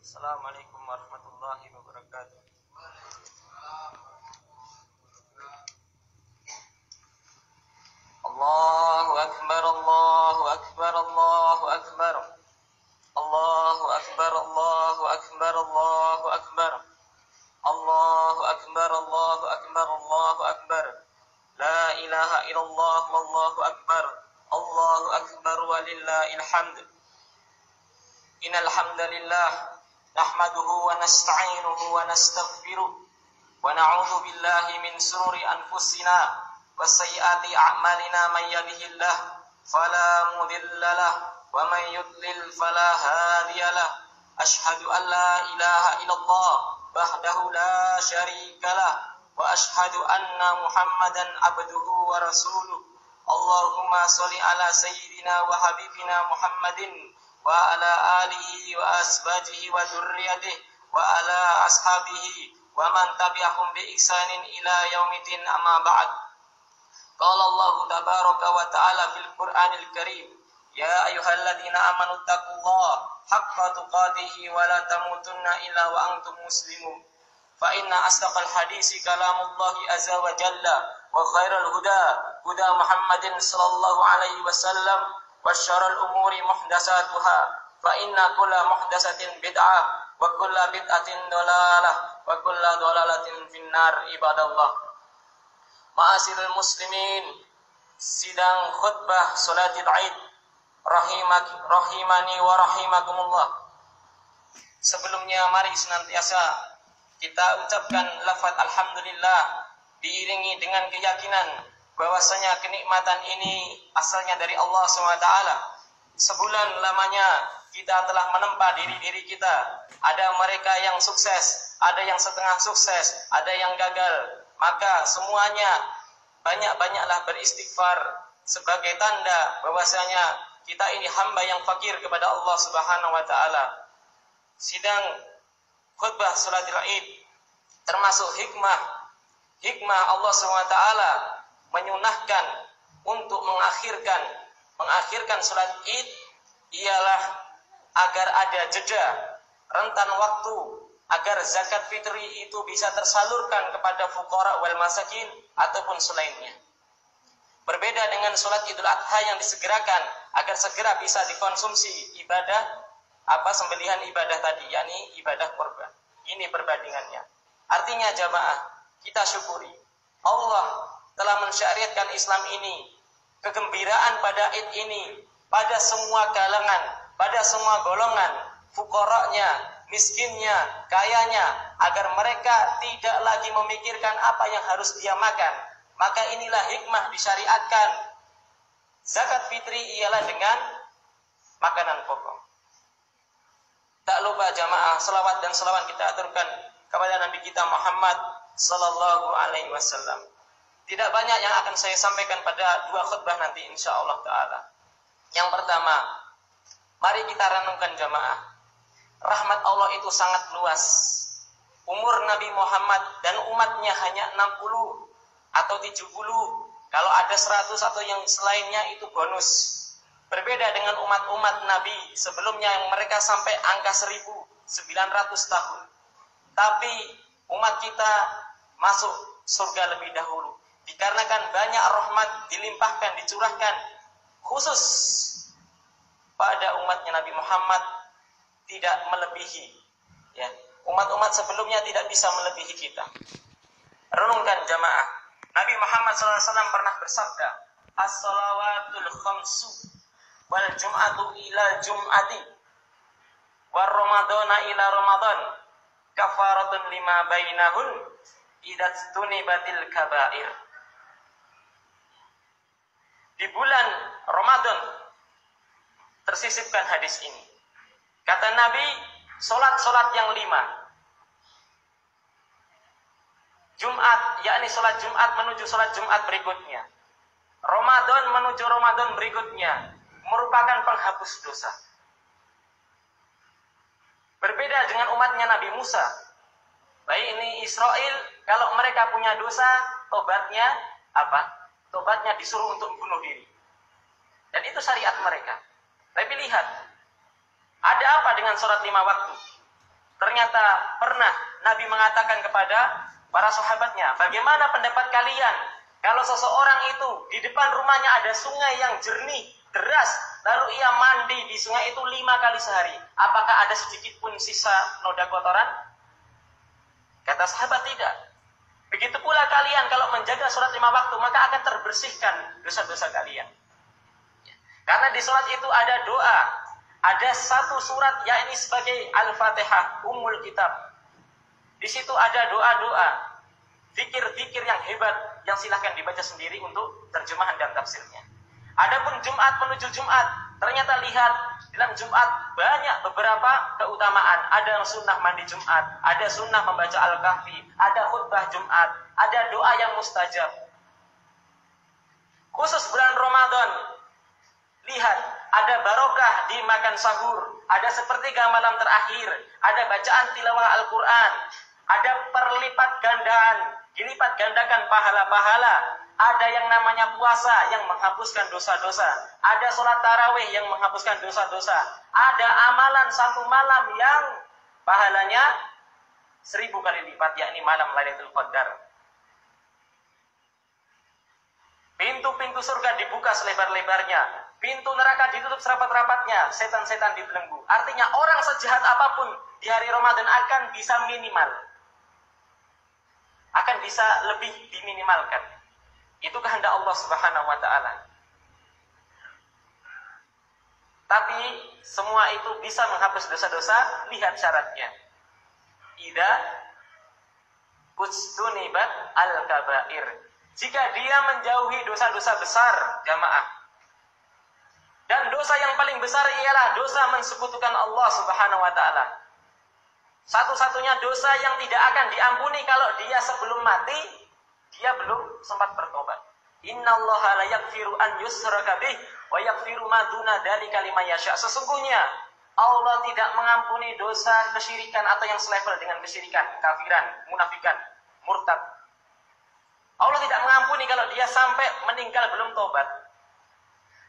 Assalamualaikum warahmatullahi wabarakatuh. Allahu akbar, Allahu akbar, Allahu akbar. Allahu akbar, Allahu akbar, Allahu akbar. Allahu akbar, Allahu akbar, Allahu akbar. La ilaha illallah wallahu akbar. Allahu akbar walillahil hamd. Innal hamdalillah nahmaduhu wa nasta'inuhu wa nastaghfiruh wa na'udzu billahi min shururi anfusina wa sayyiati a'malina may yahdihillah fala mudilla lahu wa may yudlil fala hadiyalah. Asyhadu an la ilaha illallah wahdahu la syarika lah wa asyhadu anna Muhammadan abduhu wa rasuluh. Allahumma sholli ala sayyidina wa habibina Muhammadin wa ala alihi wa asbajihi wa dzurriyyatihi wa ala ashabihi wa man tabi'ahum bi ihsanin ila yaumiddin, amma ba'd. Qala Allah tabaraka wa ta'ala fil Qur'anil Karim, ya ayyuhalladzina amanu taqullaha haqqa tuqatih wa la tamutunna illa wa antum muslimun. Fa inna asdaqal hadisi kalamullahi azza wa jalla wa khairal huda huda Muhammadin sallallahu alaihi wasallam wa syarrul umuri muhdatsatuha fa inna kulla muhdatsatin bid'ah wa kulla bid'atin dhalalah wa kulla dhalalatin finnar. Ibadallah, ma'asyiral muslimin, sidang khutbah salatul Id rahimani wa rahimakumullah. Sebelumnya mari senantiasa kita ucapkan lafaz alhamdulillah diiringi dengan keyakinan bahwasanya kenikmatan ini asalnya dari Allah SWT. Sebulan lamanya kita telah menempa diri kita. Ada mereka yang sukses, ada yang setengah sukses, ada yang gagal. Maka semuanya banyak-banyaklah beristighfar sebagai tanda bahwasanya kita ini hamba yang fakir kepada Allah Subhanahu wa taala. Sidang khutbah salatul Id termasuk hikmah Allah SWT menyunahkan untuk mengakhirkan salat Id ialah agar ada jeda rentan waktu, agar zakat fitri itu bisa tersalurkan kepada fuqara wal masakin ataupun selainnya. Berbeda dengan salat Idul Adha yang disegerakan agar segera bisa dikonsumsi ibadah sembelihan ibadah tadi, yakni ibadah kurban. Ini perbandingannya. Artinya jamaah, kita syukuri Allah telah mensyariatkan Islam ini, kegembiraan pada Id ini pada semua kalangan, pada semua golongan, fuqaranya, miskinnya, kayanya, agar mereka tidak lagi memikirkan apa yang harus dia makan. Maka inilah hikmah disyariatkan zakat fitri ialah dengan makanan pokok. Tak lupa jamaah, selawat dan selawat kita aturkan kepada Nabi kita Muhammad sallallahu alaihi wasallam. Tidak banyak yang akan saya sampaikan pada dua khutbah nanti insyaallah taala. Yang pertama, mari kita renungkan jamaah. Rahmat Allah itu sangat luas. Umur Nabi Muhammad dan umatnya hanya 60 atau 70. Kalau ada 100 atau yang selainnya itu bonus. Berbeda dengan umat-umat Nabi sebelumnya yang mereka sampai angka 1900 tahun. Tapi umat kita masuk surga lebih dahulu. Dikarenakan banyak rahmat dilimpahkan, dicurahkan khusus pada umatnya Nabi Muhammad, tidak melebihi. Ya, umat-umat sebelumnya tidak bisa melebihi kita. Renungkan jamaah. Nabi Muhammad SAW pernah bersabda, as-salawatul khamsu wal jum'atu ila jum'ati war ramadana ila ramadan kafaratun lima bainahun idza tunibatil kabair. Di bulan Ramadan tersisipkan hadis ini. Kata Nabi, solat-solat yang 5. Jumat, yakni solat Jumat menuju solat Jumat berikutnya. Ramadan menuju Ramadan berikutnya merupakan penghapus dosa. Berbeda dengan umatnya Nabi Musa. Baik ini Israel, kalau mereka punya dosa, tobatnya apa? Tobatnya disuruh untuk bunuh diri. Dan itu syariat mereka. Tapi lihat, ada apa dengan sholat 5 waktu? ternyata pernah Nabi mengatakan kepada para sahabatnya, bagaimana pendapat kalian kalau seseorang itu di depan rumahnya ada sungai yang jernih, deras, lalu ia mandi di sungai itu 5 kali sehari, apakah ada sedikit pun sisa noda kotoran? Kata sahabat, tidak. Begitu pula kalian kalau menjaga sholat 5 waktu, maka akan terbersihkan dosa-dosa kalian. Karena di sholat itu ada doa, ada satu surat yakni sebagai Al-Fatihah, Ummul Kitab. Di situ ada doa-doa, zikir-zikir yang hebat, yang silahkan dibaca sendiri untuk terjemahan dan tafsirnya. Adapun Jumat menuju Jumat, ternyata lihat dalam Jumat banyak beberapa keutamaan. Ada sunnah mandi Jumat, ada sunnah membaca Al-Kahfi, ada khutbah Jumat, ada doa yang mustajab. Khusus bulan Ramadan, lihat ada barokah di makan sahur, ada sepertiga malam terakhir, ada bacaan tilawah Al-Quran, ada perlipat gandaan, dilipat gandakan pahala-pahala. Ada yang namanya puasa yang menghapuskan dosa-dosa. Ada sholat tarawih yang menghapuskan dosa-dosa. Ada amalan satu malam yang pahalanya 1000 kali lipat, yakni malam Lailatul Qadar. Pintu-pintu surga dibuka selebar-lebarnya. Pintu neraka ditutup serapat-rapatnya. Setan-setan dibelenggu. Artinya orang sejahat apapun di hari Ramadan akan bisa minimal. Akan bisa lebih diminimalkan. Itu kehendak Allah Subhanahu wa ta'ala. Tapi semua itu bisa menghapus dosa-dosa, lihat syaratnya. Idza kustunibat al-kabair. Jika dia menjauhi dosa-dosa besar, jamaah. Dan dosa yang paling besar ialah dosa mensekutukan Allah Subhanahu wa ta'ala. Satu-satunya dosa yang tidak akan diampuni kalau dia sebelum mati dia belum sempat bertobat. Innallaha la yaghfiru an yushraka bih wa yaghfiru ma duna dzalika liman yasha. Sesungguhnya Allah tidak mengampuni dosa kesyirikan atau yang selevel dengan kesyirikan, kafiran, munafikan, murtad. Allah tidak mengampuni kalau dia sampai meninggal belum tobat.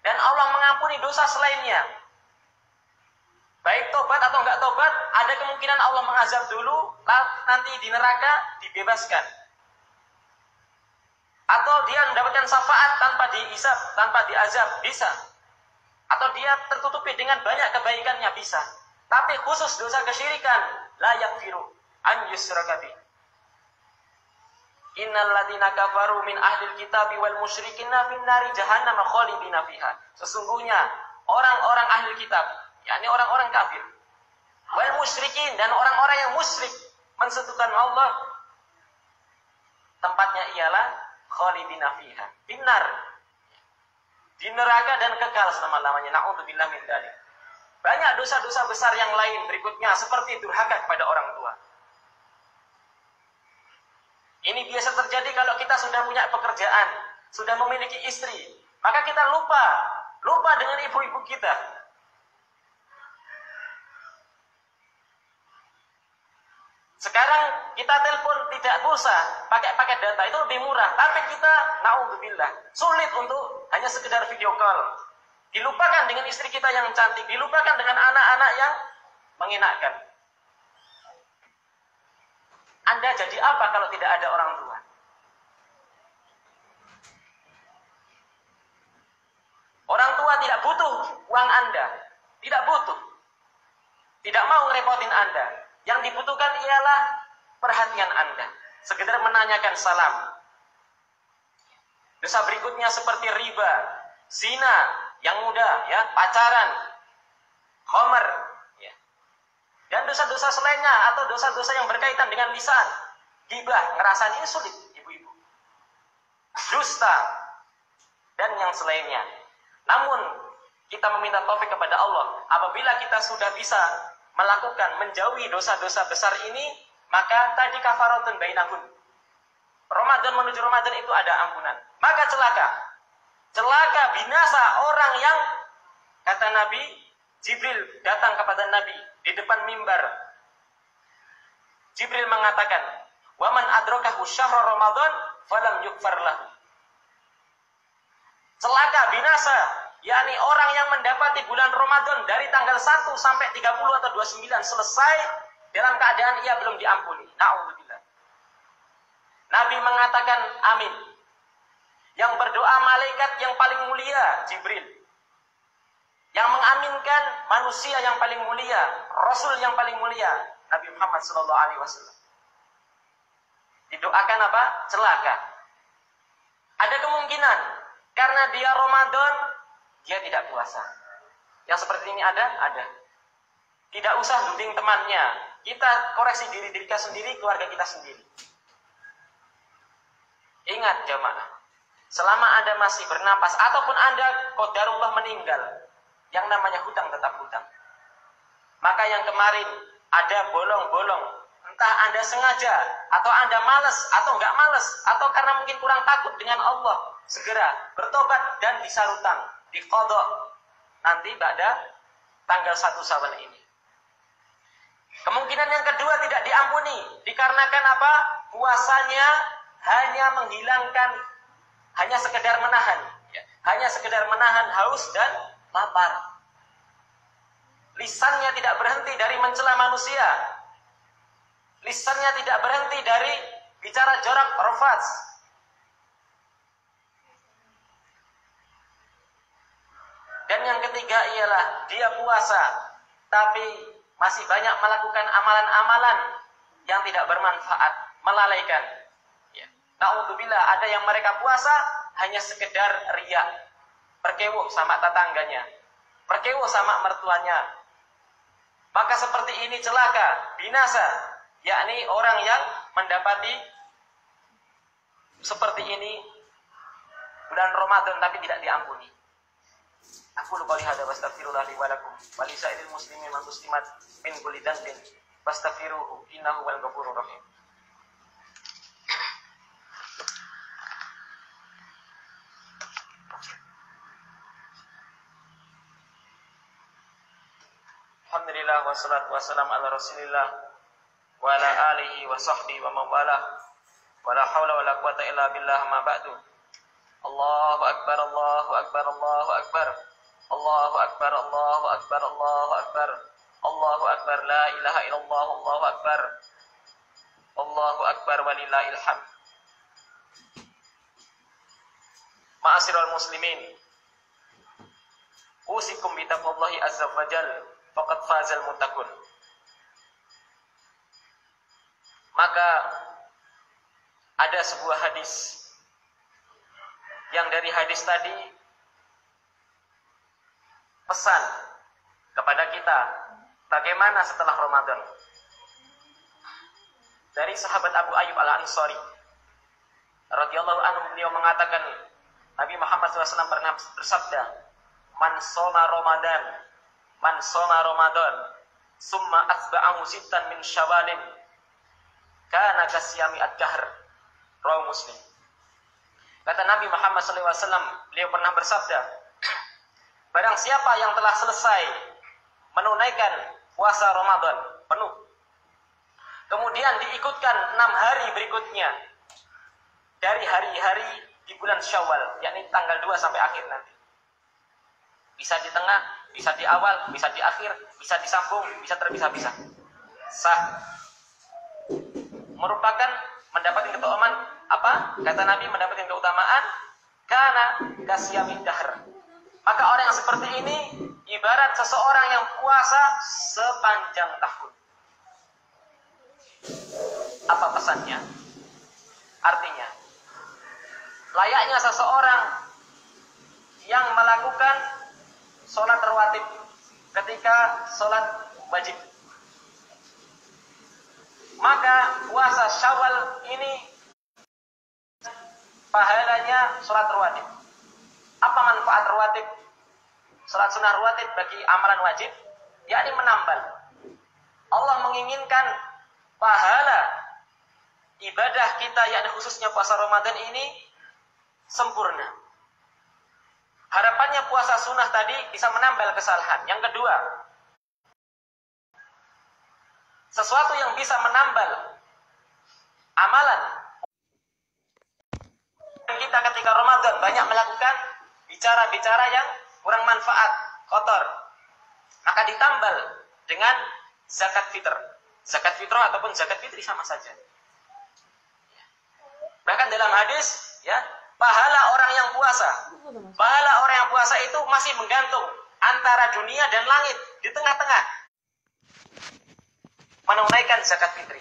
Dan Allah mengampuni dosa selainnya. Baik tobat atau enggak tobat, ada kemungkinan Allah mengazab dulu, nanti di neraka dibebaskan. Atau dia mendapatkan syafaat tanpa dihisab, tanpa diazab, bisa. Atau dia tertutupi dengan banyak kebaikannya, bisa. Tapi khusus dosa kesyirikan, la yaghfiru an yushraka bih. Innal ladzina kafaru min ahlil kitabi wal musyrikina fin nari jahannam khalidina fiha. Sesungguhnya orang-orang ahli kitab, yakni orang-orang kafir, wal musyrikin, dan orang-orang yang musyrik mensekutukan Allah, tempatnya ialah khalidina fiha, binar, di neraka dan kekal selama-lamanya. Na'udzubillah min dzalik. Banyak dosa-dosa besar yang lain berikutnya, seperti durhaka kepada orang tua. Ini biasa terjadi kalau kita sudah punya pekerjaan, sudah memiliki istri, maka kita lupa dengan ibu-ibu kita. Sekarang kita telepon tidak pulsa, pakai paket data, itu lebih murah. Tapi kita, na'udzubillah, sulit untuk hanya sekedar video call. Dilupakan dengan istri kita yang cantik, dilupakan dengan anak-anak yang mengenakan. Anda jadi apa kalau tidak ada orang tua? Orang tua tidak butuh uang Anda, tidak butuh, tidak mau repotin Anda. Yang dibutuhkan ialah perhatian Anda. Sekedar menanyakan salam. Dosa berikutnya seperti riba, zina, yang muda, ya, pacaran, khamr, ya. Dan dosa-dosa selainnya atau dosa-dosa yang berkaitan dengan lisan, ghibah, ngerasanya ini sulit, ibu-ibu. Dusta dan yang selainnya. Namun kita meminta taufik kepada Allah. Apabila kita sudah bisa melakukan, menjauhi dosa-dosa besar ini, maka tadi kafaratun bainahun. Ramadan menuju Ramadan itu ada ampunan. Maka celaka binasa orang yang, kata Nabi, Jibril datang kepada Nabi di depan mimbar. Jibril mengatakan, "Wa man adrakahu syahra Ramadan falam yukfar lahu." Celaka binasa, yakni orang yang mendapati bulan Ramadan dari tanggal 1 sampai 30 atau 29 selesai, dalam keadaan ia belum diampuni. Na'udzubillah. Nabi mengatakan amin. Yang berdoa malaikat yang paling mulia, Jibril. Yang mengaminkan manusia yang paling mulia, Rasul yang paling mulia, Nabi Muhammad SAW. Didoakan apa? Celaka. Ada kemungkinan karena dia Ramadan, dia tidak puasa. Yang seperti ini ada? Ada. Tidak usah duding temannya. Kita koreksi diri kita sendiri, keluarga kita sendiri. Ingat jamaah, selama Anda masih bernapas ataupun Anda qadarullah meninggal, yang namanya hutang tetap hutang. Maka yang kemarin ada bolong-bolong, entah Anda sengaja atau Anda malas atau enggak malas atau karena mungkin kurang takut dengan Allah, segera bertobat dan disarutang, diqadha nanti pada tanggal 1 Syawal ini. Kemungkinan yang kedua tidak diampuni dikarenakan apa? Puasanya hanya menghilangkan, hanya sekedar menahan, ya. Hanya sekedar menahan haus dan lapar. Lisannya tidak berhenti dari mencela manusia. Lisannya tidak berhenti dari bicara jorok rafas. Dan yang ketiga ialah dia puasa, tapi masih banyak melakukan amalan-amalan yang tidak bermanfaat, melalaikan. Ya. Na'udzubillah, ada yang mereka puasa hanya sekedar riya, perkewuh sama tetangganya, perkewuh sama mertuanya. Maka seperti ini celaka, binasa, yakni orang yang mendapati seperti ini bulan Ramadan tapi tidak diampuni. Aku qouli hadza wastaghfirullah li wa lakum wa li sa'iril muslimin wal muslimat min kulli dhanbin fastaghfiruhu innahu wal ghafurur rahim. Alhamdulillah wassalatu wassalamu ala Rasulillah wa ala alihi wa sahbihi wa man walah. Wala haula wala quwata illa billah, ma ba'du. Allahu akbar, Allahu akbar, Allahu akbar. Allahu akbar, Allahu akbar, Allahu akbar. Allahu akbar, la ilaha illallah, Allahu akbar. Allahu akbar walillahil hamd. Ma'asyiral muslimin, usikum bi taqwallahi azza wa jalla, faqad fazal muttaqun. Maka ada sebuah hadis yang dari hadis tadi pesan kepada kita bagaimana setelah Ramadan. Dari sahabat Abu Ayyub Al-Ansari radhiyallahu anhu, beliau mengatakan Nabi Muhammad SAW pernah bersabda, man shoma Ramadan summa atba'ahu sittan min syawalin kana kasyami ad-dahr. Rawahu Muslim. Kata Nabi Muhammad SAW, beliau pernah bersabda, barang siapa yang telah selesai menunaikan puasa Ramadan penuh, kemudian diikutkan 6 hari berikutnya dari hari-hari di bulan Syawal, yakni tanggal 2 sampai akhir nanti. Bisa di tengah, bisa di awal, bisa di akhir, bisa disambung, bisa terpisah-pisah. Sah. Merupakan mendapatkan keutamaan apa? Kata Nabi, mendapatkan keutamaan karena kasyamid dahr. Maka orang yang seperti ini ibarat seseorang yang puasa sepanjang tahun. Apa pesannya? Artinya, layaknya seseorang yang melakukan sholat rawatib ketika sholat wajib, maka puasa Syawal ini pahalanya sholat rawatib. Apa manfaat rawatib? Sholat sunnah rawatib bagi amalan wajib, yakni menambal. Allah menginginkan pahala ibadah kita, yakni khususnya puasa Ramadan ini sempurna. Harapannya puasa sunnah tadi bisa menambal kesalahan. Yang kedua, sesuatu yang bisa menambal amalan kita ketika Ramadan banyak melakukan bicara-bicara yang kurang manfaat, kotor, maka ditambal dengan zakat fitr. Zakat fitrah ataupun zakat fitri sama saja. Bahkan dalam hadis, ya, pahala orang yang puasa itu masih menggantung antara dunia dan langit di tengah-tengah. Menunaikan zakat fitri.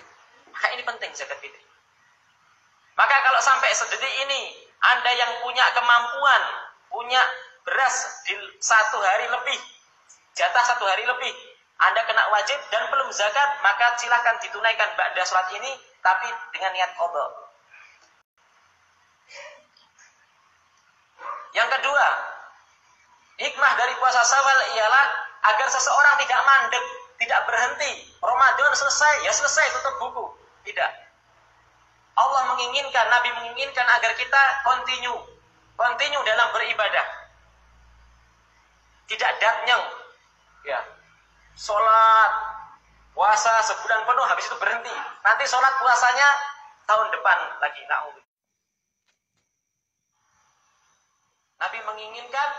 Maka ini penting zakat fitri. Maka kalau sampai sedetik ini Anda yang punya kemampuan, punya beras di 1 hari lebih, jatah 1 hari lebih, Anda kena wajib dan belum zakat, maka silahkan ditunaikan ba'da sholat ini, tapi dengan niat qadha. Yang kedua, hikmah dari puasa Syawal ialah agar seseorang tidak mandek, tidak berhenti. Ramadan selesai, ya selesai, tutup buku. Tidak. Allah menginginkan, Nabi menginginkan agar kita continue dalam beribadah. Tidak datnyang. Ya. Sholat, puasa sebulan penuh, habis itu berhenti. Nanti sholat puasanya tahun depan lagi. Nabi menginginkan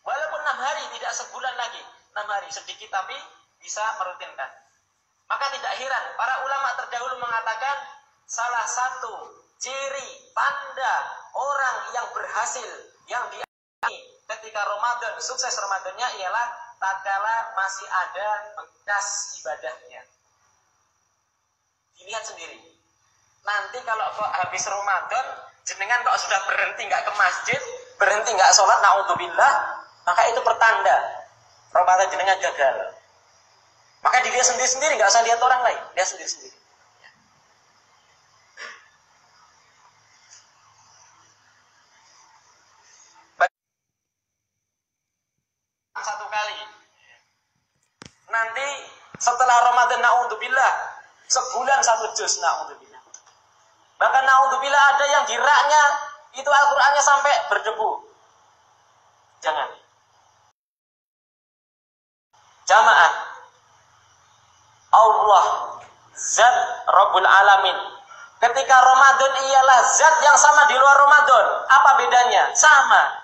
walaupun 6 hari, tidak sebulan lagi, 6 hari sedikit tapi bisa merutinkan. Maka tidak heran para ulama terdahulu mengatakan salah satu ciri tanda orang yang berhasil, yang diakui ketika Ramadan, sukses Ramadannya ialah tatkala masih ada bekas ibadahnya. Dilihat sendiri. Nanti kalau kok habis Ramadan, jenengan kok sudah berhenti nggak ke masjid, berhenti nggak sholat, naudzubillah, maka itu pertanda Ramadan jenengan gagal. Maka dilihat sendiri-sendiri, nggak usah lihat orang lain, lihat sendiri-sendiri. Satu kali. Nanti setelah Ramadan, naudzubillah, sebulan 1 juz, naudzubillah. Bahkan naudzubillah ada yang di rak-nya itu Al-Qur'annya sampai berdebu. Jangan. Jamaah. Allah Zat Rabbul Alamin. Ketika Ramadan ialah zat yang sama di luar Ramadan. Apa bedanya? Sama.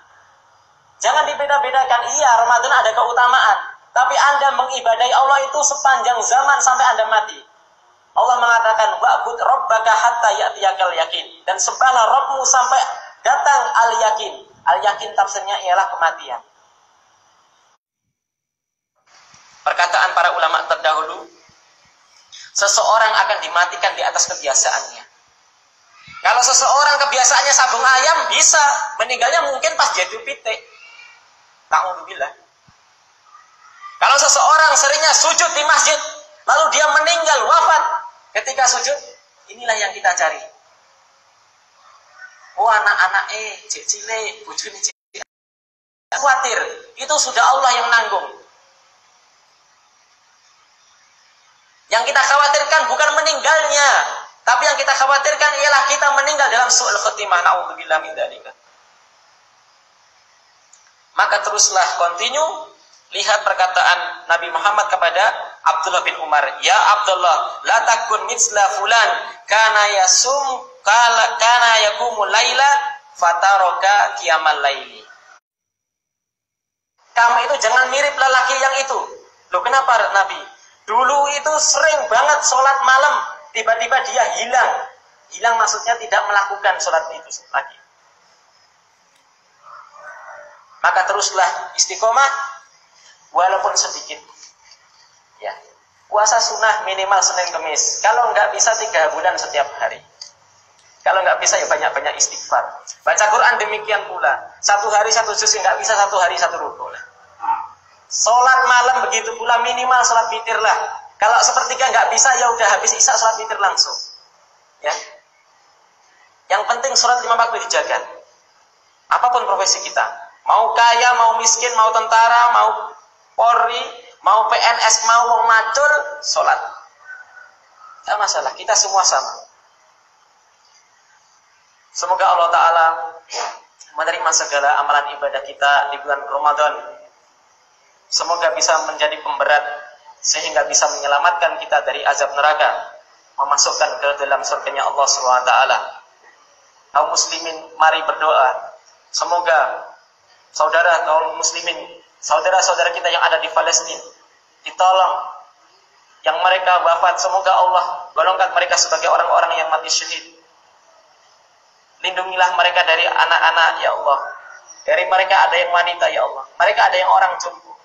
Jangan dibeda-bedakan. Iya, Ramadan ada keutamaan. Tapi Anda mengibadahi Allah itu sepanjang zaman sampai Anda mati. Allah mengatakan, wa'bud rabbaka hatta ya'tiyakal yakin. Dan sembahlah Rabbmu sampai datang al-yakin. Al-yakin tafsirnya ialah kematian. Perkataan para ulama terdahulu, seseorang akan dimatikan di atas kebiasaannya. Kalau seseorang kebiasaannya sabung ayam, bisa meninggalnya mungkin pas jatuh pitik. Ta'udzubillah. Kalau seseorang seringnya sujud di masjid, lalu dia meninggal, wafat ketika sujud, inilah yang kita cari. Oh, anak-anak cek cilik, bojone cek khawatir, itu sudah Allah yang nanggung. Yang kita khawatirkan bukan meninggalnya, tapi yang kita khawatirkan ialah kita meninggal dalam su'ul khotimah. Na'udzubillah min dzalika. Maka teruslah continue. Lihat perkataan Nabi Muhammad kepada Abdullah bin Umar, ya Abdullah, la takun mitsla fulan kana yakumul laila fataraka qiyamal laili. Kamu itu jangan mirip lelaki yang itu. Loh, kenapa Nabi? Dulu itu sering banget sholat malam, tiba-tiba dia hilang. Hilang maksudnya tidak melakukan sholat itu lagi. Maka teruslah istiqomah, walaupun sedikit. Ya, puasa sunnah minimal Senin Kemis. Kalau nggak bisa 3 bulan setiap hari. Kalau nggak bisa ya banyak-banyak istighfar. Baca Quran demikian pula. 1 hari 1 juz, nggak bisa 1 hari 1 ruku lah. Sholat malam begitu pula, minimal sholat witir lah. Kalau sepertiga nggak bisa, ya udah habis isya sholat witir langsung. Ya. Yang penting sholat 5 waktu dijaga. Apapun profesi kita, mau kaya, mau miskin, mau tentara, mau Polri, mau PNS, mau macul, sholat. Tidak masalah, kita semua sama. Semoga Allah Ta'ala menerima segala amalan ibadah kita di bulan Ramadan. Semoga bisa menjadi pemberat sehingga bisa menyelamatkan kita dari azab neraka, memasukkan ke dalam surganya Allah SWT. Kaum muslimin, mari berdoa. Semoga kaum muslimin, saudara-saudara kita yang ada di Palestina, ditolong yang mereka wafat, semoga Allah golongkan mereka sebagai orang-orang yang mati syahid. Lindungilah mereka dari anak-anak ya Allah. Dari mereka ada yang wanita ya Allah. Mereka ada yang orang jompo.